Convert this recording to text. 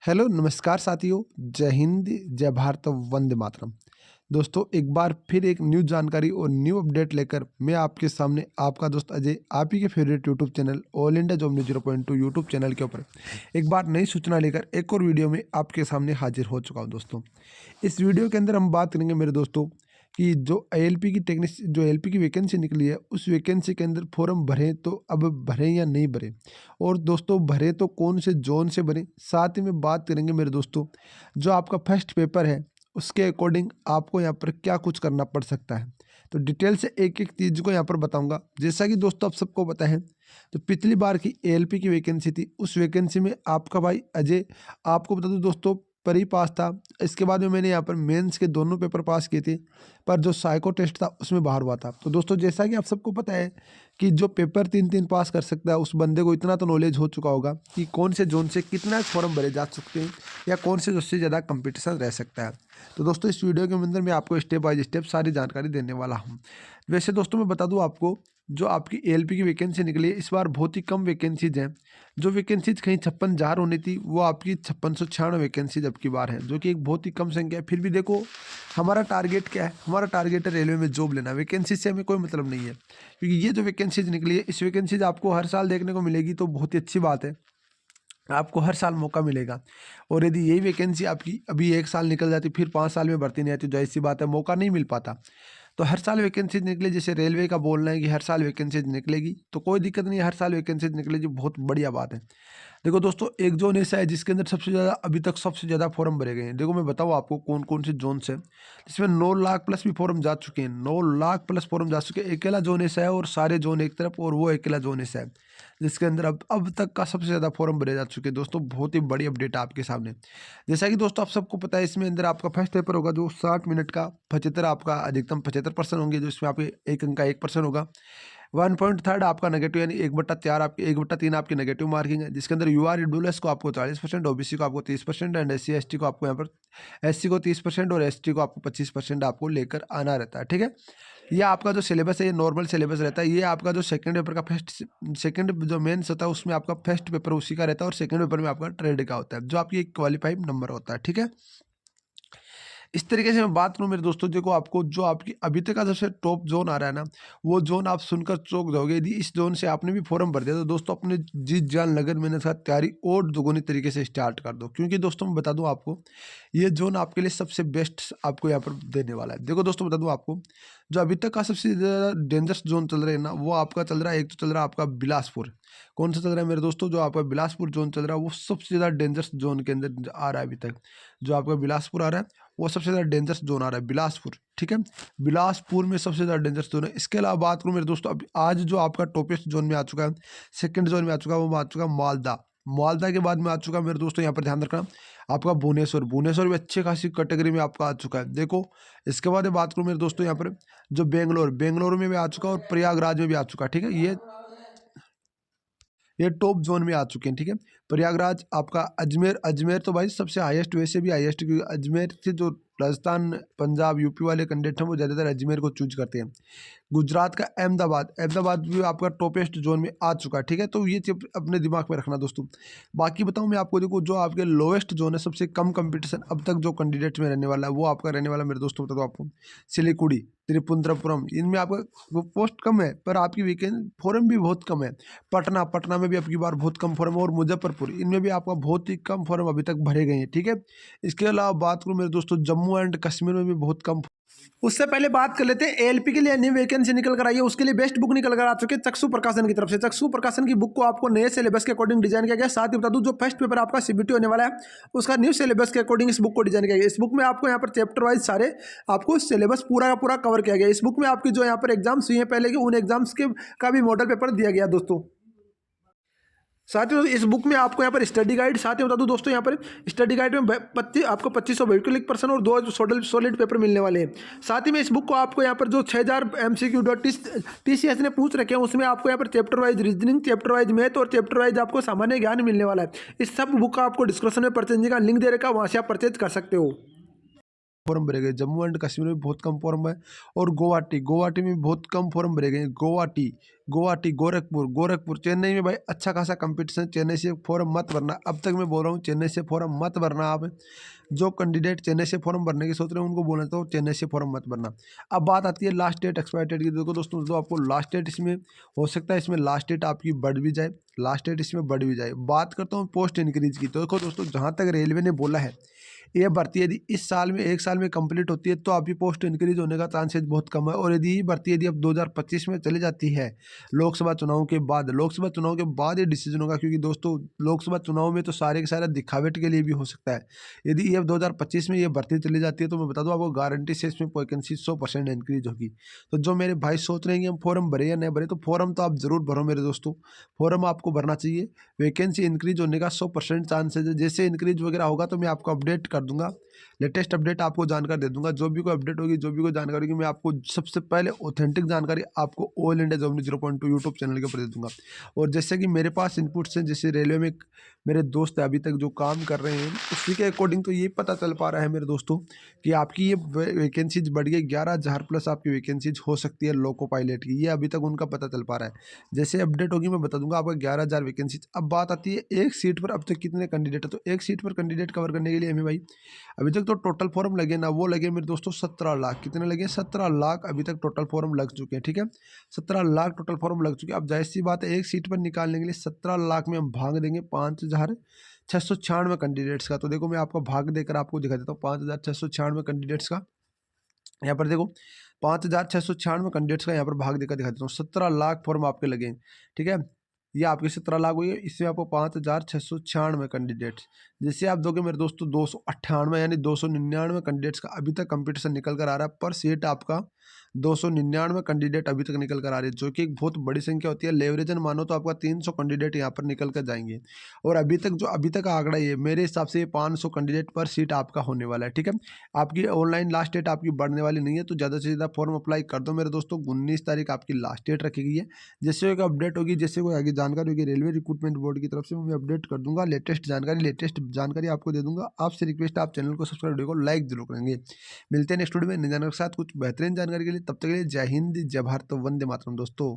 Hello नमस्कार साथियों। जय हिंद, जय भारत, वंदे मातरम। दोस्तों एक बार फिर एक न्यू जानकारी और न्यू अपडेट लेकर मैं आपके सामने आपका दोस्त अजय आप ही के favourite YouTube channel all India job news 0.2 YouTube channel के ऊपर एक बार नई सूचना लेकर एक और वीडियो में आपके सामने हाजिर हो चुका हूं। दोस्तों इस वीडियो के अंदर हम बात करेंगे मेरे दोस्तों कि जो एएलपी की एएलपी की वैकेंसी निकली है उस वैकेंसी के अंदर फॉर्म भरें तो अब भरें या नहीं भरें, और दोस्तों भरे तो कौन से जोन से भरें। साथ ही में बात करेंगे मेरे दोस्तों जो आपका फर्स्ट पेपर है उसके अकॉर्डिंग आपको यहाँ पर क्या कुछ करना पड़ सकता है। तो डिटेल से एक एक चीज़ को यहाँ पर बताऊंगा। जैसा कि दोस्तों आप सबको पता है तो पिछली बार की एएलपी की वैकेंसी थी, उस वैकेंसी में आपका भाई अजय, आपको बता दूं दोस्तों, पर ही पास था। इसके बाद में मैंने यहाँ पर मेंस के दोनों पेपर पास किए थे, पर जो साइको टेस्ट था उसमें बाहर हुआ था। तो दोस्तों जैसा कि आप सबको पता है कि जो पेपर 3 पास कर सकता है उस बंदे को इतना तो नॉलेज हो चुका होगा कि कौन से जोन से कितना फॉर्म भरे जा सकते हैं या कौन से उससे ज़्यादा कंपटीशन रह सकता है। तो दोस्तों इस वीडियो के अंदर मैं आपको स्टेप बाय स्टेप सारी जानकारी देने वाला हूँ। वैसे दोस्तों मैं बता दूँ आपको, जो आपकी एएलपी की वैकेंसी निकली है इस बार बहुत ही कम वैकेंसीज हैं। जो वैकेंसीज कहीं 56,000 होनी थी वो आपकी 5696 वैकेंसीज अब की बार है, जो कि एक बहुत ही कम संख्या है। फिर भी देखो हमारा टारगेट क्या है, हमारा टारगेट है रेलवे में जॉब लेना। वैकेंसी से हमें कोई मतलब नहीं है, क्योंकि ये जो वैकेंसीज निकली है इस वैकेंसीज आपको हर साल देखने को मिलेगी, तो बहुत ही अच्छी बात है, आपको हर साल मौका मिलेगा। और यदि यही वैकेंसी आपकी अभी 1 साल निकल जाती फिर 5 साल में भर्ती नहीं आती, जाहिर सी बात है मौका नहीं मिल पाता। तो हर साल वैकेंसीज निकले, जैसे रेलवे का बोलना है कि हर साल वैकेंसीज निकलेगी, तो कोई दिक्कत नहीं है, हर साल वैकेंसीज निकलेगी, बहुत बढ़िया बात है। देखो दोस्तों एक जोन ऐसा है जिसके अंदर सबसे ज़्यादा अभी तक सबसे ज़्यादा फॉर्म भरे गए हैं। देखो मैं बताऊँ आपको कौन कौन से जोन से, जिसमें 9 लाख प्लस भी फॉर्म जा चुके हैं। 9 लाख प्लस फॉर्म जा चुके हैं। अकेला जोन ऐसा है और सारे जोन एक तरफ, और वो अकेला जोन ऐसा है जिसके अंदर अब तक का सबसे ज़्यादा फॉर्म भरे जा चुके हैं। दोस्तों बहुत ही बड़ी अपडेट है आपके सामने। जैसा कि दोस्तों आप सबको पता है इसमें अंदर आपका फर्स्ट पेपर होगा जो 60 मिनट का, 75 आपका अधिकतम 75% होंगे, जो इसमें आपके एक अंक का 1% होगा। 1.3 आपका नेगेटिव, यानी 1/4 आपकी 1/3 आपकी नेगेटिव मार्किंग है, जिसके अंदर यूआर ईडब्ल्यूएस को आपको 40%, ओबीसी को आपको 30% एंड एससी एसटी को आपको यहाँ पर एससी को 30% और एसटी को आपको 25% आपको लेकर आना रहता है। ठीक है, ये आपका जो सिलेबस है ये नॉर्मल सिलेबस रहता है। ये आपका जो सेकंड पेपर का सेकंड जो मेंस होता है उसमें आपका फर्स्ट पेपर उसी का रहता है, और सेकंड पेपर में आपका ट्रेड का होता है, जो आपकी एक क्वालिफाइड नंबर होता है। ठीक है, इस तरीके से मैं बात करूँ मेरे दोस्तों, देखो आपको जो आपकी अभी तक का सबसे टॉप जोन आ रहा है ना, वो जोन आप सुनकर चौंक जाओगे। यदि इस जोन से आपने भी फॉर्म भर दिया तो दोस्तों अपने जी जान लगन मेहनत के साथ तैयारी और दोगुनी तरीके से स्टार्ट कर दो, क्योंकि दोस्तों मैं बता दूं आपको ये जोन आपके लिए सबसे बेस्ट आपको यहाँ पर देने वाला है। देखो दोस्तों बता दूं आपको, जो अभी तक का सबसे ज़्यादा डेंजरस जोन चल रहा है ना, वो आपका चल रहा है, एक तो चल रहा है आपका बिलासपुर। कौन सा चल रहा है मेरे दोस्तों, जो आपका बिलासपुर जोन चल रहा है वो सबसे ज़्यादा डेंजरस जोन के अंदर आ रहा है अभी तक। जो आपका बिलासपुर आ रहा है वो सबसे ज़्यादा डेंजरस जोन आ रहा है, बिलासपुर। ठीक है, बिलासपुर में सबसे ज़्यादा डेंजरस जोन है। इसके अलावा बात करूँ मेरे दोस्तों, अब आज जो आपका टॉपेस्ट जोन में आ चुका है, सेकंड जोन में आ चुका है, वो आ चुका है मालदा। मालदा के बाद में आ चुका है मेरे दोस्तों, यहाँ पर ध्यान रखना, आपका भुवनेश्वर। भुवनेश्वर भी अच्छी खासी कैटेगरी में आपका आ चुका है। देखो इसके बाद बात करूँ मेरे दोस्तों यहाँ पर, जो बेंगलोर, बेंगलोर में भी आ चुका है और प्रयागराज में भी आ चुका है। ठीक है, ये टॉप जोन में आ चुके हैं। ठीक है, प्रयागराज आपका, अजमेर, अजमेर तो भाई सबसे हाईएस्ट, वैसे भी हाईएस्ट, क्योंकि अजमेर से जो राजस्थान पंजाब यूपी वाले कैंडिडेट हैं वो ज़्यादातर अजमेर को चूज करते हैं। गुजरात का अहमदाबाद, अहमदाबाद भी आपका टॉपेस्ट जोन में आ चुका है। ठीक है, तो ये चीज अपने दिमाग में रखना दोस्तों। बाकी बताऊं मैं आपको, देखो जो आपके लोएस्ट जोन है, सबसे कम कंपटीशन अब तक जो कैंडिडेट में रहने वाला है वो आपका रहने वाला मेरे दोस्तों, बता दो आपको, सिलीगुड़ी, त्रिपुंद्रपुरम, इनमें आपका वो पोस्ट कम है पर आपकी वीकेंड फॉर्म भी बहुत कम है। पटना, पटना में भी आपकी बार बहुत कम फॉर्म है, और मुजफ्फरपुर, इनमें भी आपका बहुत ही कम फॉर्म अभी तक भरे गए हैं। ठीक है, इसके अलावा बात करूँ मेरे दोस्तों, जम्मू एंड कश्मीर में भी बहुत कम। उससे पहले बात कर लेते हैं एएलपी के लिए नई वैकेंसी निकल कर आई है, उसके लिए बेस्ट बुक निकल कर आ चुके हैं चक्षु प्रकाशन की तरफ से। चक्षु प्रकाशन की बुक को आपको नए सिलेबस के अकॉर्डिंग डिजाइन किया गया। साथ ही बता दूं जो फर्स्ट पेपर आपका सीबीटी होने वाला है उसका न्यू सिलेबस के अकॉर्डिंग इस बुक को डिजाइन किया गया। इस बुक में आपको यहाँ पर चैप्टर वाइज सारे आपको सिलेबस पूरा का पूरा कवर किया गया। इस बुक में आपकी जो यहाँ पर एग्जाम्स हुई है पहले की, उन एग्जाम्स के का भी मॉडल पेपर दिया गया दोस्तों। साथ ही इस बुक में आपको यहाँ पर स्टडी गाइड, साथ ही बता दूं दोस्तों यहाँ पर स्टडी गाइड में आपको 2500 व्हीकलिक पर्सन और 2 सॉलिड पेपर मिलने वाले हैं। साथ ही में इस बुक को आपको यहाँ पर जो 6000 MCQ.TCS ने पूछ रखे हैं उसमें आपको यहाँ पर chapter wise reasoning, chapter wise math और चैप्टर वाइज आपको सामान्य ज्ञान मिलने वाला है। इस सब बुक का आपको डिस्क्रिप्शन में परचेजिंग का लिंक दे रखा है, वहाँ से आप परचेज कर सकते हो। फॉर्म भरे गए, जम्मू एंड कश्मीर में बहुत कम फॉर्म है, और गुवाहाटी में बहुत कम फॉर्म भरे गए। गुवाहाटी, गोरखपुर, चेन्नई में भाई अच्छा खासा कंपटीशन। चेन्नई से फॉर्म मत भरना, अब तक मैं बोल रहा हूँ चेन्नई से फॉर्म मत भरना। आप जो कैंडिडेट चेन्नई से फॉर्म भरने की सोच रहे हैं उनको बोलना तो चेन्नई से फॉर्म मत भरना। अब बात आती है लास्ट डेट एक्सपायर डेट की। देखो दोस्तों, जो आपको लास्ट डेट इसमें हो सकता है, इसमें लास्ट डेट आपकी बढ़ भी जाए, लास्ट डेट इसमें बढ़ भी जाए। बात करता हूँ पोस्ट इंक्रीज की, तो देखो दोस्तों, जहाँ तक रेलवे ने बोला है, ये भर्ती यदि इस साल में 1 साल में कंप्लीट होती है तो आपकी पोस्ट इंक्रीज होने का चांसेस बहुत कम है। और यदि ये भर्ती यदि अब 2025 में चली जाती है, लोकसभा चुनाव के बाद ये डिसीजन होगा, क्योंकि दोस्तों लोकसभा चुनाव में तो सारे के सारे दिखावट के लिए भी हो सकता है। यदि ये अब 2025 में ये भर्ती चली जाती है तो मैं बता दूं आपको गारंटी से इसमें वैकेंसी 100% इंक्रीज होगी। तो जो मेरे भाई सोच रहे हैं कि हम फॉर्म भरे या नहीं भरे, तो फॉर्म तो आप जरूर भरो मेरे दोस्तों, फॉर्म आपको भरना चाहिए। वैकेंसी इंक्रीज होने का 100% चांसेस है। जैसे इंक्रीज वगैरह होगा तो मैं आपको अपडेट कर दूंगा, लेटेस्ट अपडेट आपको जानकारी दे दूंगा। जो भी कोई अपडेट होगी, जो भी कोई जानकारी होगी, मैं आपको सबसे पहले ऑथेंटिक जानकारी आपको all India job news 0.2 YouTube channel के ऊपर दे दूंगा। और जैसे कि मेरे पास इनपुट्स हैं, जैसे रेलवे में मेरे दोस्त अभी तक जो काम कर रहे हैं, उसी के अकॉर्डिंग तो ये पता चल पा रहा है मेरे दोस्तों कि आपकी ये वैकेंसीज बढ़ गई, 11,000 प्लस आपकी वैकेंसीज हो सकती है लोको पायलट की। ये अभी तक उनका पता चल पा रहा है। जैसे अपडेट होगी मैं बता दूंगा आपका 11,000 वैकेंसीज। अब बात आती है एक सीट पर अब तक कितने कैंडिडेट है, तो एक सीट पर कैंडिडेट कवर करने के लिए हमें भाई अभी तक तो टोटल फॉर्म लगे ना, वो लगे मेरे दोस्तों 17 लाख। कितने लगे? 17 लाख अभी तक टोटल फॉर्म लग चुके हैं। ठीक है, 17 लाख टोटल फॉर्म लग चुके हैं। अब जाहिर सी बात है, एक सीट पर निकालने के लिए 17 लाख में हम भाग देंगे 5,696 कैंडिडेट्स का। तो देखो मैं आपको भाग देकर आपको दिखा देता हूँ 5,696 कैंडिडेट्स का। यहाँ पर देखो 5,696 कैंडिडेट्स का यहाँ पर भाग देकर दिखा देता हूँ। 17 लाख फॉर्म आपके लगे। ठीक है, ये आपके 17 लाख हुई है, इसमें आपको 5,696 कैंडिडेट्स। जैसे आप दोगे मेरे दोस्तों 298 यानी 299 कैंडिडेट्स का अभी तक कंपटीशन निकल कर आ रहा है। पर सीट आपका 299 कैंडिडेट अभी तक निकल कर आ रहे हैं, जो कि एक बहुत बड़ी संख्या होती है। लेवरेजन मानो तो आपका 300 कैंडिडेट यहाँ पर निकल कर जाएंगे। और अभी तक का आंकड़ा ये मेरे हिसाब से 500 कैंडिडेट पर सीट आपका होने वाला है। ठीक है, आपकी ऑनलाइन लास्ट डेट आपकी बढ़ने वाली नहीं है, तो ज़्यादा से ज़्यादा फॉर्म अप्लाई कर दो मेरे दोस्तों। 19 तारीख आपकी लास्ट डेट रखी गई है। जैसे कोई अपडेट होगी, जैसे कोई आगे जानकारी होगी रेलवे रिक्रूटमेंट बोर्ड की तरफ से, मैं अपडेट कर दूंगा। लेटेस्ट जानकारी आपको दे दूंगा। आपसे रिक्वेस्ट, आप चैनल को सब्सक्राइब, वीडियो को लाइक जरूर करेंगे। मिलते हैं नेक्स्ट वीडियो में नई जानकारी के साथ कुछ बेहतरीन जानकारी के लिए। तब तक के लिए जय हिंद, जय भारत, वंदे मातरम दोस्तों।